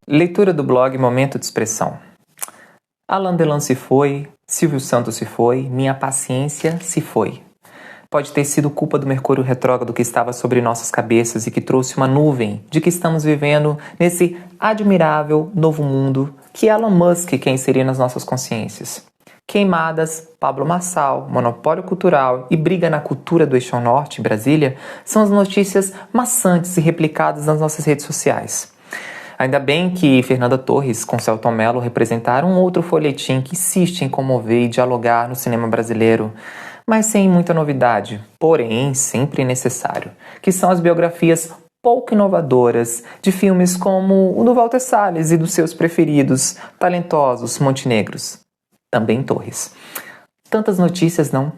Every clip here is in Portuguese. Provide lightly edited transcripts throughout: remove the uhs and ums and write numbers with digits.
Leitura do blog Momento de Expressão. Alain Delon se foi, Silvio Santos se foi, minha paciência se foi. Pode ter sido culpa do Mercúrio retrógrado que estava sobre nossas cabeças e que trouxe uma nuvem de que estamos vivendo nesse admirável novo mundo que Elon Musk quer inserir nas nossas consciências. Queimadas, Pablo Marçal, monopólio cultural e briga na cultura do Eixo Norte, em Brasília, são as notícias maçantes e replicadas nas nossas redes sociais. Ainda bem que Fernanda Torres com Celton Mello representaram um outro folhetim que insiste em comover e dialogar no cinema brasileiro, mas sem muita novidade, porém sempre necessário, que são as biografias pouco inovadoras de filmes como o do Walter Salles e dos seus preferidos, talentosos montenegros, também Torres. Tantas notícias, não?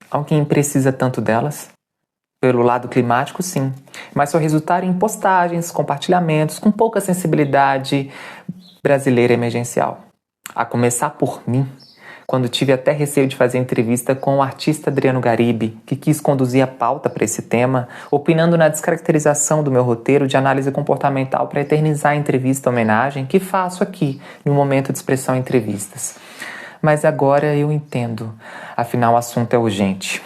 Alguém precisa tanto delas? Pelo lado climático, sim, mas só resultaram em postagens, compartilhamentos, com pouca sensibilidade brasileira emergencial. A começar por mim, quando tive até receio de fazer entrevista com o artista Adriano Garibe, que quis conduzir a pauta para esse tema, opinando na descaracterização do meu roteiro de análise comportamental para eternizar a entrevista homenagem que faço aqui, no Momento de Expressão Entrevistas. Mas agora eu entendo, afinal o assunto é urgente.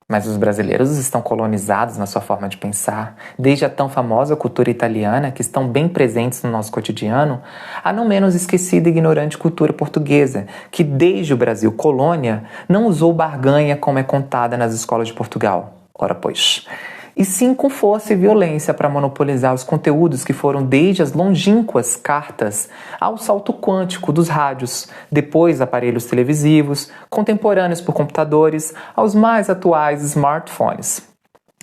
Mas os brasileiros estão colonizados na sua forma de pensar, desde a tão famosa cultura italiana, que estão bem presentes no nosso cotidiano, a não menos esquecida e ignorante cultura portuguesa, que desde o Brasil colônia não usou barganha como é contada nas escolas de Portugal. Ora pois, e sim com força e violência para monopolizar os conteúdos que foram desde as longínquas cartas ao salto quântico dos rádios, depois aparelhos televisivos, contemporâneos por computadores, aos mais atuais smartphones.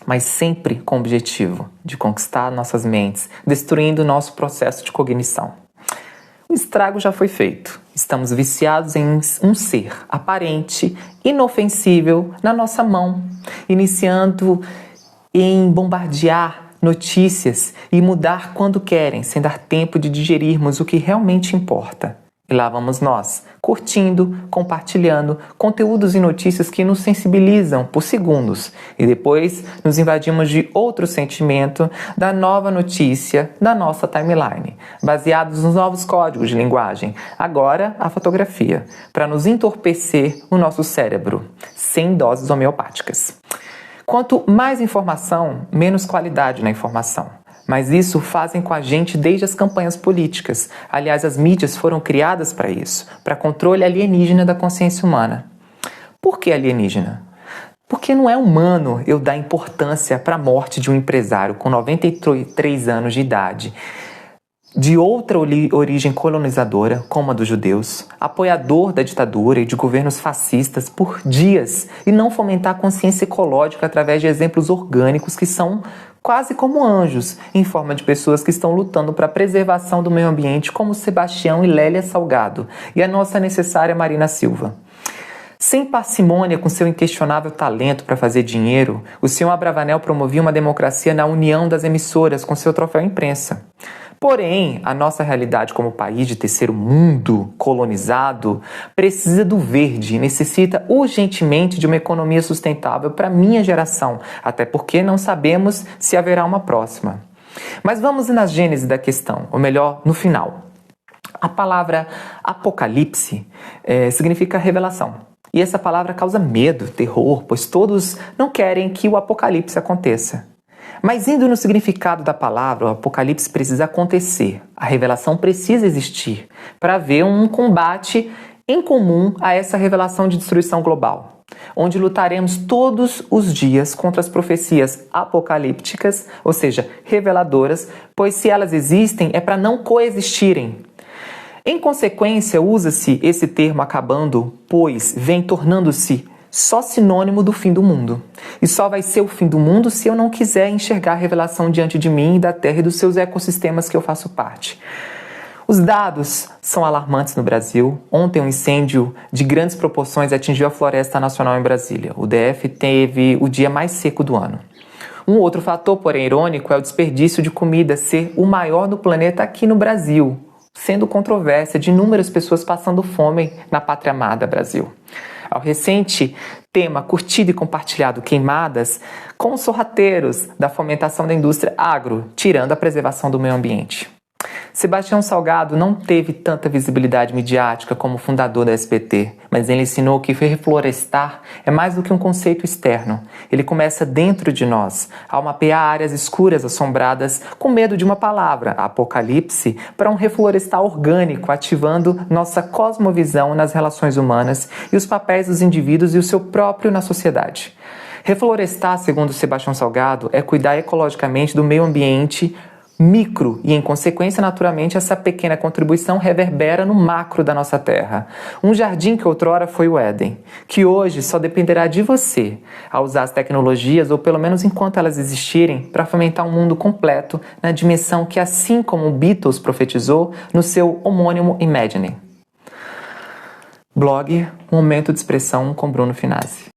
Mas sempre com o objetivo de conquistar nossas mentes, destruindo nosso processo de cognição. O estrago já foi feito. Estamos viciados em um ser aparente, inofensível na nossa mão, iniciando em bombardear notícias e mudar quando querem, sem dar tempo de digerirmos o que realmente importa. E lá vamos nós, curtindo, compartilhando conteúdos e notícias que nos sensibilizam por segundos e depois nos invadimos de outro sentimento da nova notícia da nossa timeline, baseados nos novos códigos de linguagem, agora a fotografia, para nos entorpecer o nosso cérebro, sem doses homeopáticas. Quanto mais informação, menos qualidade na informação. Mas isso fazem com a gente desde as campanhas políticas. Aliás, as mídias foram criadas para isso, para controle alienígena da consciência humana. Por que alienígena? Porque não é humano eu dar importância para a morte de um empresário com 93 anos de idade, de outra origem colonizadora, como a dos judeus, apoiador da ditadura e de governos fascistas por dias, e não fomentar a consciência ecológica através de exemplos orgânicos que são quase como anjos, em forma de pessoas que estão lutando para a preservação do meio ambiente, como Sebastião e Lélia Salgado, e a nossa necessária Marina Silva. Sem parcimônia com seu inquestionável talento para fazer dinheiro, o senhor Abravanel promovia uma democracia na união das emissoras com seu troféu imprensa. Porém, a nossa realidade como país de terceiro mundo colonizado precisa do verde e necessita urgentemente de uma economia sustentável para minha geração, até porque não sabemos se haverá uma próxima. Mas vamos na gênese da questão, ou melhor, no final. A palavra apocalipse significa revelação. E essa palavra causa medo, terror, pois todos não querem que o apocalipse aconteça. Mas indo no significado da palavra, o apocalipse precisa acontecer, a revelação precisa existir, para haver um combate em comum a essa revelação de destruição global, onde lutaremos todos os dias contra as profecias apocalípticas, ou seja, reveladoras, pois se elas existem é para não coexistirem. Em consequência, usa-se esse termo acabando, pois vem tornando-se só sinônimo do fim do mundo. E só vai ser o fim do mundo se eu não quiser enxergar a revelação diante de mim e da Terra e dos seus ecossistemas que eu faço parte. Os dados são alarmantes no Brasil. Ontem um incêndio de grandes proporções atingiu a Floresta Nacional em Brasília. O DF teve o dia mais seco do ano. Um outro fator, porém irônico, é o desperdício de comida ser o maior do planeta aqui no Brasil, sendo controvérsia de inúmeras pessoas passando fome na pátria amada Brasil. Ao recente tema curtido e compartilhado Queimadas, com os sorrateiros da fomentação da indústria agro, tirando a preservação do meio ambiente. Sebastião Salgado não teve tanta visibilidade midiática como fundador da SBT, mas ele ensinou que reflorestar é mais do que um conceito externo. Ele começa dentro de nós, ao mapear áreas escuras assombradas com medo de uma palavra, apocalipse, para um reflorestar orgânico, ativando nossa cosmovisão nas relações humanas e os papéis dos indivíduos e o seu próprio na sociedade. Reflorestar, segundo Sebastião Salgado, é cuidar ecologicamente do meio ambiente micro e, em consequência, naturalmente, essa pequena contribuição reverbera no macro da nossa terra. Um jardim que outrora foi o Éden, que hoje só dependerá de você a usar as tecnologias, ou pelo menos enquanto elas existirem, para fomentar um mundo completo na dimensão que, assim como o Beatles profetizou no seu homônimo Imagine. Blog Momento de Expressão com Bruno Finazzi.